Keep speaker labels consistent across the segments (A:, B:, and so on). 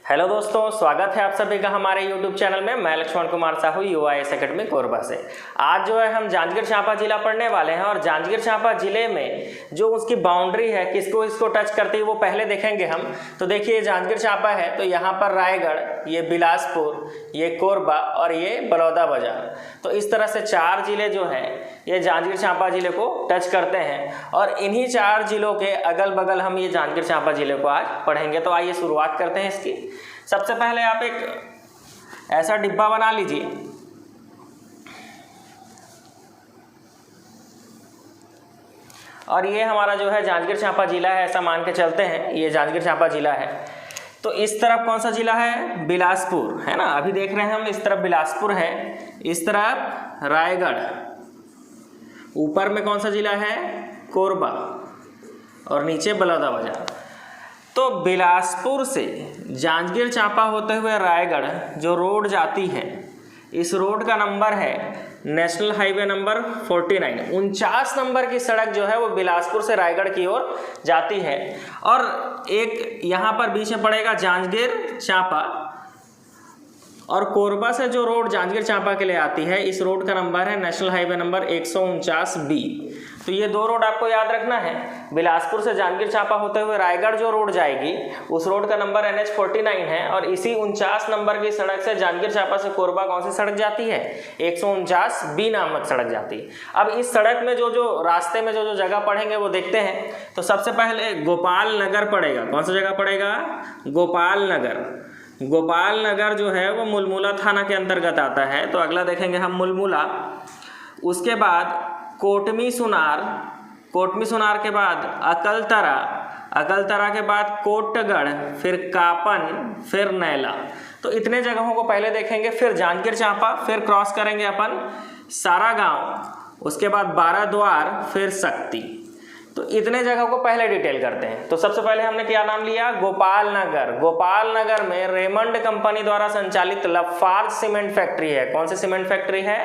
A: Hello दोस्तों, स्वागत है आप सभी का हमारे YouTube चैनल में। मैं लक्ष्मण कुमार साहू UIS एकेडमी कोरबा से। आज जो है हम जांजगीर चांपा जिला पढ़ने वाले हैं और जांजगीर चांपा जिले में जो उसकी बाउंड्री है किसको इसको टच करती है वो पहले देखेंगे हम। तो देखिए जांजगीर चांपा है तो यहाँ पर रायगढ़, ये बिलासपुर, ये कोरबा और ये बलौदाबाजार। तो इस तरह से 4 जिले जो हैं ये जांजगीर चांपा जिले को टच करते हैं और इन्हीं 4 जिलों के अगल बगल हम ये जांजगीर चांपा जिले को आज पढ़ेंगे। तो आइए शुरुआत करते हैं इसकी। सबसे पहले आप एक ऐसा डिब्बा बना लीजिए और ये हमारा जो है जांजगीर चांपा जिला है, ऐसा मान के चलते हैं ये जांजगीर चांपा जिला है। तो इस तरफ कौन सा जिला है? बिलासपुर है ना। अभी देख रहे हैं हम इस तरफ बिलासपुर है, इस तरफ रायगढ़, ऊपर में कौन सा जिला है? कोरबा और नीचे बलौदाबाजार। तो बिलासपुर से जांजगीर चांपा होते हुए रायगढ़ जो रोड जाती है, इस रोड का नंबर है नेशनल हाईवे नंबर 49। 49 नंबर की सड़क जो है वो बिलासपुर से रायगढ़ की ओर जाती है। और एक यहाँ पर बीच में पड़ेगा जांजगीर चांपा, और कोरबा से जो रोड जांजगीर चांपा के लिए आती है इस रोड का नंबर है नेशनल हाईवे नंबर 149B। तो ये 2 रोड आपको याद रखना है। बिलासपुर से जांजगीर चांपा होते हुए रायगढ़ जो रोड जाएगी उस रोड का नंबर NH49 है और इसी 49 नंबर की सड़क से जांजगीर चांपा से कोरबा कौन सी सड़क जाती है? 149B नामक सड़क जाती है। अब इस सड़क में जो रास्ते में जो जगह पढ़ेंगे वो देखते हैं। तो सबसे पहले गोपाल नगर पड़ेगा। कौन सा जगह पड़ेगा? गोपाल नगर। गोपाल नगर जो है वो मुलमुला थाना के अंतर्गत आता है। तो अगला देखेंगे हम मुलमुला। उसके बाद कोटमी सुनार, कोटमी सुनार के बाद अकलतरा, अकलतरा के बाद कोटगढ़, फिर कापन, फिर नैला। तो इतने जगहों को पहले देखेंगे। फिर जांजगीर चांपा, फिर क्रॉस करेंगे अपन सारा गांव, उसके बाद बाराद्वार, फिर शक्ति। तो इतने जगह को पहले डिटेल करते हैं। तो सबसे पहले हमने क्या नाम लिया? गोपाल नगर। गोपाल नगर में रेमंड कंपनी द्वारा संचालित लफार्ज सीमेंट फैक्ट्री है। कौन सी सीमेंट फैक्ट्री है?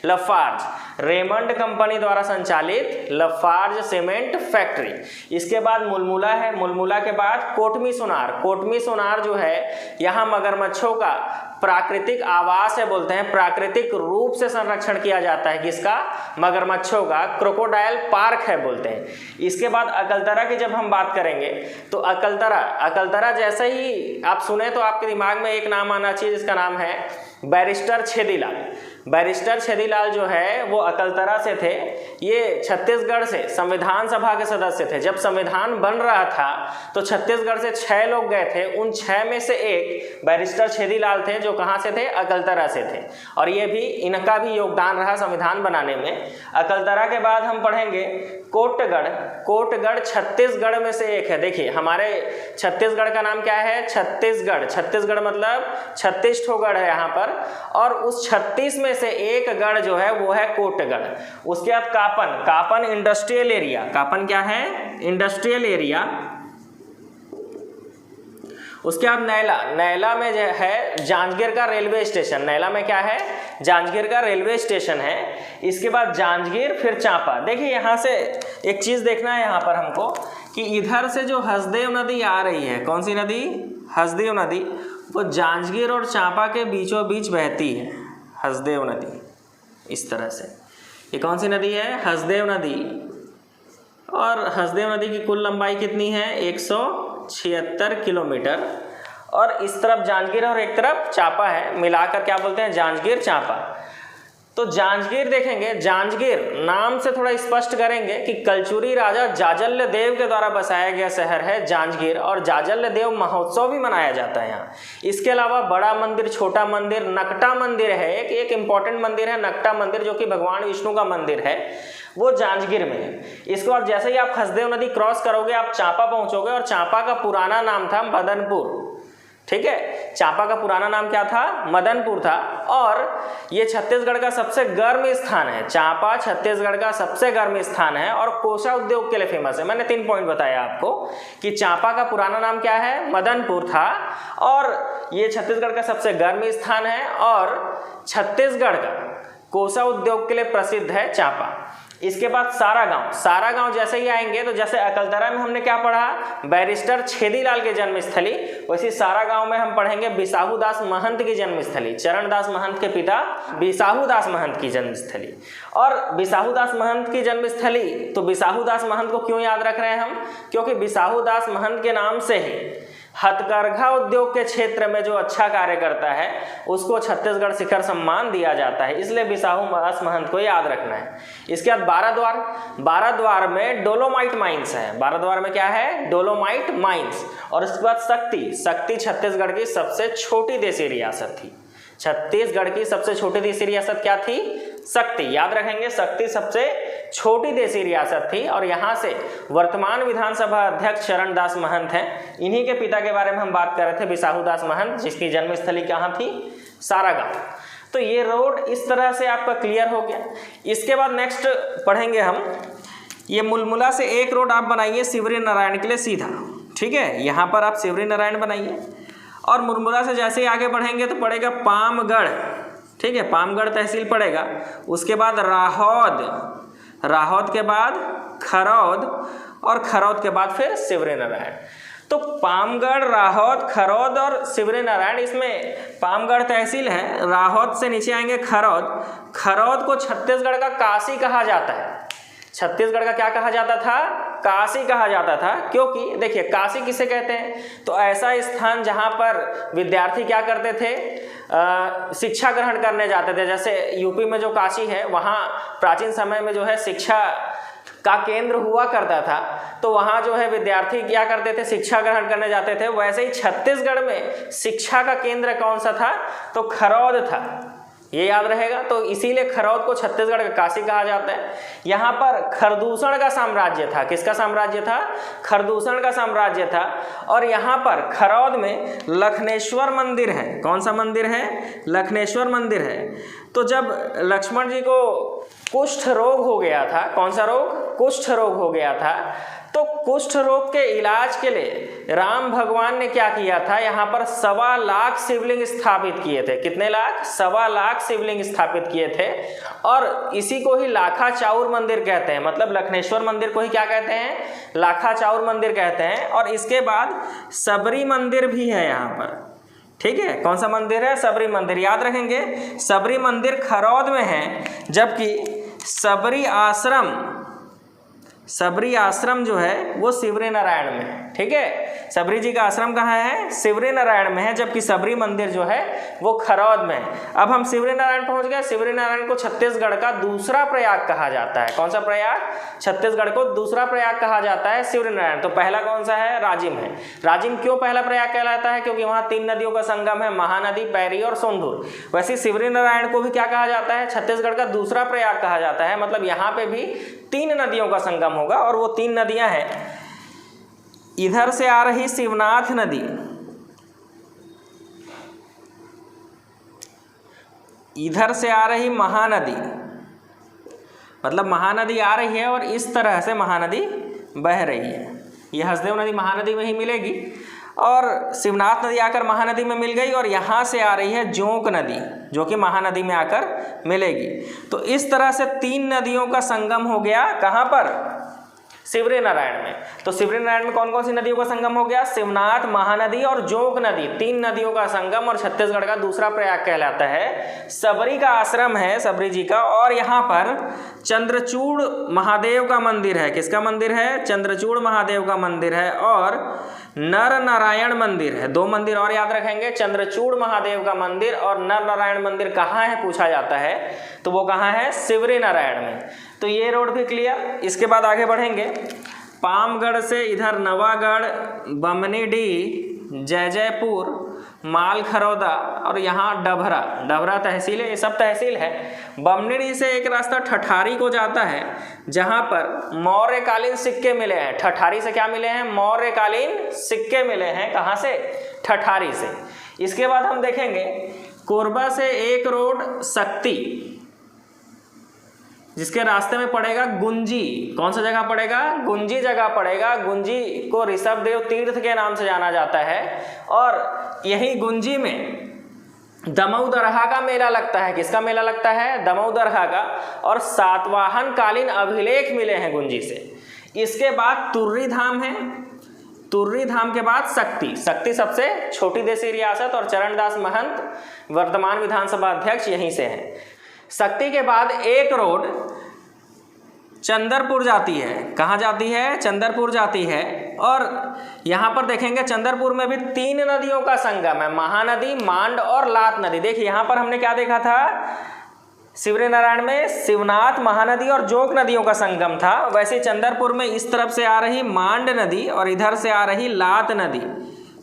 A: लफार्ज। रेमंड कंपनी द्वारा संचालित लफार्ज सीमेंट फैक्ट्री। इसके बाद मुलमुला है। मुलमुला के बाद कोटमी सुनार। कोटमी सुनार जो है यहाँ मगरमच्छों का प्राकृतिक आवास है, बोलते हैं प्राकृतिक रूप से संरक्षण किया जाता है। किसका? मगरमच्छों का। क्रोकोडाइल पार्क है बोलते हैं। इसके बाद अकलतरा की जब हम बात करेंगे तो अकलतरा, अकलतरा जैसे ही आप सुने तो आपके दिमाग में एक नाम आना चाहिए जिसका नाम है बैरिस्टर छेदीलाल। बैरिस्टर छेदीलाल जो है वो अकलतरा से थे। ये छत्तीसगढ़ से संविधान सभा के सदस्य थे। जब संविधान बन रहा था तो छत्तीसगढ़ से 6 लोग गए थे। उन 6 में से एक बैरिस्टर छेदीलाल थे जो कहाँ से थे? अकलतरा से थे। और ये भी इनका भी योगदान रहा संविधान बनाने में। अकलतरा के बाद हम पढ़ेंगे कोटगढ़। कोटगढ़ छत्तीसगढ़ में से एक है। देखिए हमारे छत्तीसगढ़ का नाम क्या है? छत्तीसगढ़। छत्तीसगढ़ मतलब 36 ठो गढ़ है यहाँ पर, और उस 36 में से एक गढ़ जो है वो है कोटगढ़। उसके बाद कापन। Kapan industrial area. कापन क्या है? Industrial area. उसके बाद नैला। नैला में जो है जांजगीर का रेलवे स्टेशन। नैला में क्या है? जांजगीर का रेलवे स्टेशन है। इसके बाद जांजगीर, फिर चांपा। देखिए यहाँ से एक चीज़ देखना है यहाँ पर हमको कि इधर से जो हसदेव नदी आ रही है, कौन सी नदी? हसदेव नदी। वो जांजगीर और चांपा के बीचों बीच बहती है हसदेव नदी, इस तरह से। ये कौन सी नदी है? हसदेव नदी। और हसदेव नदी की कुल लंबाई कितनी है? 176 किलोमीटर। और इस तरफ जांजगीर और एक तरफ चांपा है, मिलाकर क्या बोलते हैं? जांजगीर चांपा। तो जांजगीर देखेंगे, जांजगीर नाम से थोड़ा स्पष्ट करेंगे कि कलचुरी राजा जाजल्य देव के द्वारा बसाया गया शहर है जांजगीर, और जाजल्य देव महोत्सव भी मनाया जाता है यहाँ। इसके अलावा बड़ा मंदिर, छोटा मंदिर, नकटा मंदिर है, एक इंपॉर्टेंट मंदिर है नकटा मंदिर जो कि भगवान विष्णु का मंदिर है, वो जांजगीर में है। इसके बाद जैसे ही आप हसदेव नदी क्रॉस करोगे आप चांपा पहुंचोगे, और चांपा का पुराना नाम था मदनपुर। ठीक है, चांपा का पुराना नाम क्या था? मदनपुर था। और ये छत्तीसगढ़ का सबसे गर्म स्थान है। चांपा छत्तीसगढ़ का सबसे गर्म स्थान है और कोसा उद्योग के लिए फेमस है। मैंने 3 पॉइंट बताया आपको कि चांपा का पुराना नाम क्या है? मदनपुर था, और ये छत्तीसगढ़ का सबसे गर्म स्थान है, और छत्तीसगढ़ का कोसा उद्योग के लिए प्रसिद्ध है चांपा। इसके बाद सारागांव। सारागांव जैसे ही आएंगे तो जैसे अकलतरा में हमने क्या पढ़ा, बैरिस्टर छेदीलाल की जन्मस्थली, वैसे सारागांव में हम पढ़ेंगे बिसाहूदास महंत की जन्मस्थली, चरणदास महंत के पिता बिसाहूदास महंत की जन्मस्थली। और बिसाहूदास महंत की जन्मस्थली, तो बिसाहूदास महंत को क्यों याद रख रहे हैं हम, क्योंकि बिसाहूदास महंत के नाम से ही हथकरघा उद्योग के क्षेत्र में जो अच्छा कार्य करता है उसको छत्तीसगढ़ शिखर सम्मान दिया जाता है, इसलिए बिसाहूदास महंत को याद रखना है। इसके बाद बाराद्वार। बाराद्वार में डोलोमाइट माइंस है। बाराद्वार में क्या है, डोलोमाइट माइंस। और इसके बाद शक्ति। शक्ति छत्तीसगढ़ की सबसे छोटी देशी रियासत थी। छत्तीसगढ़ की सबसे छोटी देशी रियासत क्या थी, शक्ति। याद रखेंगे, शक्ति सबसे छोटी देशी रियासत थी। और यहाँ से वर्तमान विधानसभा अध्यक्ष चरणदास महंत हैं, इन्हीं के पिता के बारे में हम बात कर रहे थे, बिसाहूदास महंत, जिसकी जन्मस्थली कहाँ थी, सारागांव। तो ये रोड इस तरह से आपका क्लियर हो गया। इसके बाद नेक्स्ट पढ़ेंगे हम, ये मुलमुला से एक रोड आप बनाइए शिवरी नारायण के लिए सीधा, ठीक है, यहाँ पर आप शिवरी नारायण बनाइए। और मुलमुला से जैसे ही आगे बढ़ेंगे तो पड़ेगा पामगढ़, ठीक है, पामगढ़ तहसील पड़ेगा। उसके बाद राहौद, राहौद के बाद खरौद, और खरौद के बाद फिर शिवरी नारायण। तो पामगढ़, राहौद, खरौद और शिवरी नारायण, इसमें पामगढ़ तहसील है, राहौद से नीचे आएंगे खरौद। खरौद को छत्तीसगढ़ का काशी कहा जाता है। छत्तीसगढ़ का क्या कहा जाता था, काशी कहा जाता था। क्योंकि देखिए काशी किसे कहते हैं, तो ऐसा स्थान जहाँ पर विद्यार्थी क्या करते थे, शिक्षा ग्रहण करने जाते थे। जैसे यूपी में जो काशी है, वहाँ प्राचीन समय में जो है शिक्षा का केंद्र हुआ करता था, तो वहाँ जो है विद्यार्थी क्या करते थे, शिक्षा ग्रहण करने जाते थे। वैसे ही छत्तीसगढ़ में शिक्षा का केंद्र कौन सा था, तो खरौद था, ये याद रहेगा। तो इसीलिए खरौद को छत्तीसगढ़ का काशी कहा जाता है। यहाँ पर खरदूषण का साम्राज्य था। किसका साम्राज्य था, खरदूषण का साम्राज्य था। और यहाँ पर खरौद में लखनेश्वर मंदिर है। कौन सा मंदिर है, लखनेश्वर मंदिर है। तो जब लक्ष्मण जी को कुष्ठ रोग हो गया था, कौन सा रोग, कुष्ठ रोग हो गया था, तो कुष्ठ रोग के इलाज के लिए राम भगवान ने क्या किया था, यहाँ पर 1.25 लाख शिवलिंग स्थापित किए थे। कितने लाख, 1.25 लाख शिवलिंग स्थापित किए थे। और इसी को ही लाखा चाउर मंदिर कहते हैं, मतलब लखनेश्वर मंदिर को ही क्या कहते हैं, लाखा चाउर मंदिर कहते हैं। और इसके बाद सबरी मंदिर भी है यहाँ पर, ठीक है। कौन सा मंदिर है, सबरी मंदिर। याद रखेंगे, सबरी मंदिर खरौद में है, जबकि सबरी आश्रम जो है वो शिवरी नारायण में है, ठीक है। सबरी जी का आश्रम कहाँ है, शिवरी नारायण में है, जबकि सबरी मंदिर जो है वो खरौद में है। अब हम शिवरी नारायण पहुंच गए। शिवरी नारायण को छत्तीसगढ़ का दूसरा प्रयाग कहा जाता है। कौन सा प्रयाग, छत्तीसगढ़ को दूसरा प्रयाग कहा जाता है शिवरी नारायण। तो पहला कौन सा है, राजिम है। राजिम क्यों पहला प्रयाग कहलाता है, क्योंकि वहाँ 3 नदियों का संगम है, महानदी, पैरी और सोंढूर। वैसे शिवरी नारायण को भी क्या कहा जाता है, छत्तीसगढ़ का दूसरा प्रयाग कहा जाता है। मतलब यहाँ पे भी 3 नदियों का संगम होगा। और वो 3 नदियाँ हैं, इधर से आ रही शिवनाथ नदी, इधर से आ रही महानदी, मतलब महानदी आ रही है और इस तरह से महानदी बह रही है। ये हसदेव नदी महानदी में ही मिलेगी और शिवनाथ नदी आकर महानदी में मिल गई। और यहाँ से आ रही है जोंक नदी, जो कि महानदी में आकर मिलेगी। तो इस तरह से 3 नदियों का संगम हो गया। कहाँ पर, शिवरी नारायण में। तो शिवरी नारायण में कौन कौन सी नदियों का संगम हो गया, शिवनाथ, महानदी और जोंक नदी, 3 नदियों का संगम। और छत्तीसगढ़ का दूसरा प्रयाग कहलाता है। सबरी का आश्रम है, सबरी जी का। और यहाँ पर चंद्रचूड़ महादेव का मंदिर है। किसका मंदिर है, चंद्रचूड़ महादेव का मंदिर है। और नर नारायण मंदिर है। 2 मंदिर और याद रखेंगे, चंद्रचूड़ महादेव का मंदिर और नर नारायण मंदिर कहाँ है पूछा जाता है, तो वो कहाँ है, शिवरी नारायण में। तो ये रोड भी क्लियर। इसके बाद आगे बढ़ेंगे, पामगढ़ से इधर नवागढ़, बमनीडी, जयजयपुर, मालखरौदा और यहाँ डभरा, डभरा तहसील है। ये सब तहसील है। बमनीडी से एक रास्ता ठठारी को जाता है, जहाँ पर मौर्यकालीन सिक्के मिले हैं। ठठारी से क्या मिले हैं, मौर्यकालीन सिक्के मिले हैं। कहाँ से, ठठारी से। इसके बाद हम देखेंगे कोरबा से एक रोड शक्ति, जिसके रास्ते में पड़ेगा गुंजी। कौन सा जगह पड़ेगा, गुंजी जगह पड़ेगा। गुंजी को ऋषभदेव तीर्थ के नाम से जाना जाता है। और यही गुंजी में दमऊ दरहा का मेला लगता है। किसका मेला लगता है? दमऊ दरहा का। और सातवाहन कालीन अभिलेख मिले हैं गुंजी से। इसके बाद तुर्री धाम है। तुर्री धाम के बाद शक्ति। शक्ति सबसे छोटी देसी रियासत और चरणदास महंत वर्तमान विधानसभा अध्यक्ष यहीं से हैं। शक्ति के बाद एक रोड चंदरपुर जाती है। कहाँ जाती है? चंदरपुर जाती है। और यहाँ पर देखेंगे चंदरपुर में भी 3 नदियों का संगम है, महानदी, मांड और लात नदी। देखिए यहाँ पर हमने क्या देखा था? शिवरी नारायण में शिवनाथ, महानदी और जोक नदियों का संगम था। वैसे चंदरपुर में इस तरफ से आ रही मांड नदी और इधर से आ रही लात नदी,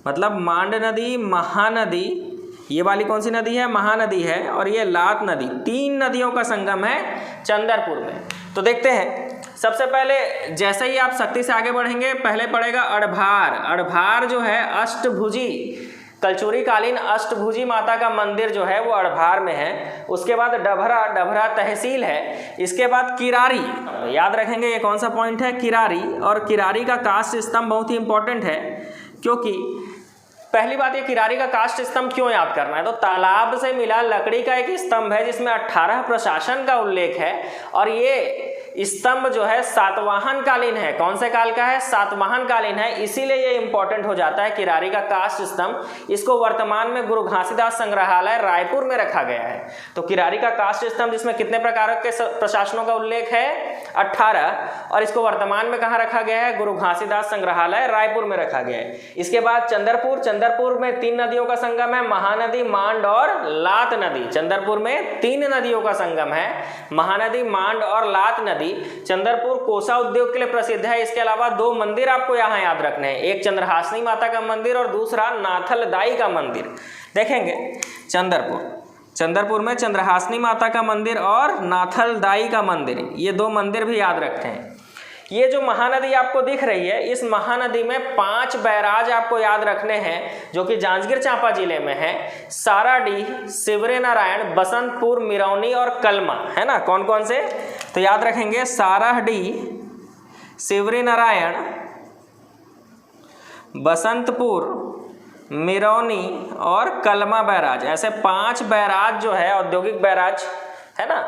A: मतलब मांड नदी, महानदी, ये वाली कौन सी नदी है? महानदी है। और ये लात नदी, 3 नदियों का संगम है चंदरपुर में। तो देखते हैं, सबसे पहले जैसे ही आप शक्ति से आगे बढ़ेंगे पहले पड़ेगा अड़भार। अड़भार जो है अष्टभुजी, कलचुरी कालीन अष्टभुजी माता का मंदिर जो है वो अड़भार में है। उसके बाद डभरा, डभरा तहसील है। इसके बाद किरारी, याद रखेंगे ये कौन सा पॉइंट है? किरारी। और किरारी का काष्ठ स्तंभ बहुत ही इंपॉर्टेंट है, क्योंकि पहली बात ये किरारी का काष्ठ स्तंभ क्यों याद करना है? तो तालाब से मिला लकड़ी का एक स्तंभ है जिसमें 18 प्रशासन का उल्लेख है। और ये स्तंभ जो है सातवाहन कालीन है। कौन से काल का है? सातवाहन कालीन है। इसीलिए ये इंपॉर्टेंट हो जाता है किरारी का काष्ठ स्तंभ। इसको वर्तमान में गुरु घासीदास संग्रहालय रायपुर में रखा गया है। तो किरारी का काष्ठ स्तंभ जिसमें कितने प्रकार के प्रशासनों का उल्लेख है? 18। और इसको वर्तमान में कहाँ रखा गया है? गुरु घासीदास संग्रहालय रायपुर में रखा गया है। इसके बाद चंदरपुर। चंदरपुर में 3 नदियों का संगम है, महानदी, मांड और लात नदी। चंदरपुर में 3 नदियों का संगम है, महानदी, मांड और लात नदी। चंदरपुर कोसा उद्योग के लिए प्रसिद्ध है। इसके अलावा 2 मंदिर आपको यहाँ याद रखने हैं, एक चंद्रहासिनी माता का मंदिर और दूसरा नाथल दाई का मंदिर। देखेंगे चंदरपुर में चंद्रहासिनी माता का मंदिर और नाथल दाई का मंदिर, ये 2 मंदिर भी याद रखते हैं। ये जो महानदी आपको दिख रही है, इस महानदी में 5 बैराज आपको याद रखने हैं जो कि जांजगीर चांपा जिले में है। साराडीह, शिवरी नारायण, बसंतपुर, मिरौनी और कलमा, है ना? कौन कौन से? तो याद रखेंगे साराडीह, शिवरी नारायण, बसंतपुर, मिरौनी और कलमा बैराज। ऐसे 5 बैराज जो है औद्योगिक बैराज, है ना?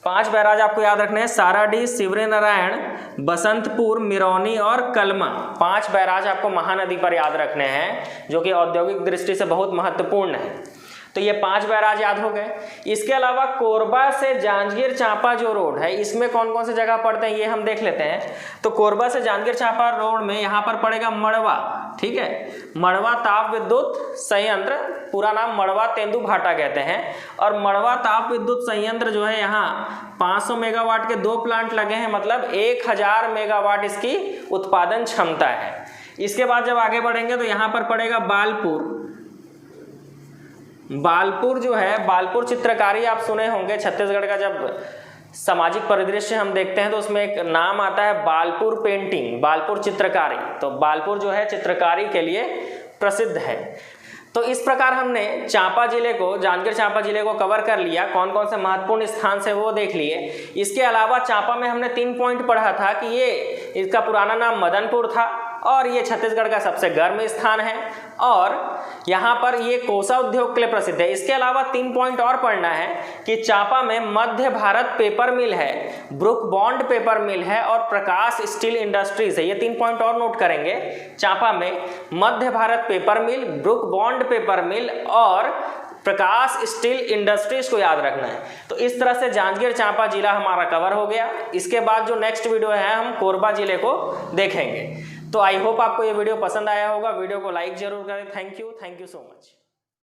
A: 5 बैराज आपको याद रखने हैं, साराडीह, शिवरी नारायण, बसंतपुर, मिरौनी और कलमा। 5 बैराज आपको महानदी पर याद रखने हैं जो कि औद्योगिक दृष्टि से बहुत महत्वपूर्ण है। तो ये 5 बैराज याद हो गए। इसके अलावा कोरबा से जांजगीर चांपा जो रोड है, इसमें कौन कौन से जगह पड़ते हैं ये हम देख लेते हैं। तो कोरबा से जांजगीर चांपा रोड में यहाँ पर पड़ेगा मड़वा, ठीक है? मड़वा ताप विद्युत संयंत्र, पूरा नाम मड़वा तेंदु भाटा कहते हैं। और मड़वा ताप विद्युत संयंत्र जो है यहाँ 500 मेगावाट के 2 प्लांट लगे हैं, मतलब 1000 मेगावाट इसकी उत्पादन क्षमता है। इसके बाद जब आगे बढ़ेंगे तो यहाँ पर पड़ेगा बालपुर। बालपुर जो है, बालपुर चित्रकारी आप सुने होंगे। छत्तीसगढ़ का जब सामाजिक परिदृश्य हम देखते हैं तो उसमें एक नाम आता है बालपुर पेंटिंग, बालपुर चित्रकारी। तो बालपुर जो है चित्रकारी के लिए प्रसिद्ध है। तो इस प्रकार हमने चांपा जिले को, जांजगीर चांपा जिले को कवर कर लिया। कौन कौन से महत्वपूर्ण स्थान से वो देख लिए। इसके अलावा चांपा में हमने 3 पॉइंट पढ़ा था कि ये, इसका पुराना नाम मदनपुर था और ये छत्तीसगढ़ का सबसे गर्म स्थान है और यहाँ पर ये कोसा उद्योग के लिए प्रसिद्ध है। इसके अलावा 3 पॉइंट और पढ़ना है कि चांपा में मध्य भारत पेपर मिल है, ब्रुक बॉन्ड पेपर मिल है और प्रकाश स्टील इंडस्ट्रीज है। ये 3 पॉइंट और नोट करेंगे। चांपा में मध्य भारत पेपर मिल, ब्रुक बॉन्ड पेपर मिल और प्रकाश स्टील इंडस्ट्रीज को याद रखना है। तो इस तरह से जांजगीर चांपा जिला हमारा कवर हो गया। इसके बाद जो नेक्स्ट वीडियो है हम कोरबा जिले को देखेंगे। तो आई होप आपको ये वीडियो पसंद आया होगा। वीडियो को लाइक जरूर करें। Thank you so much.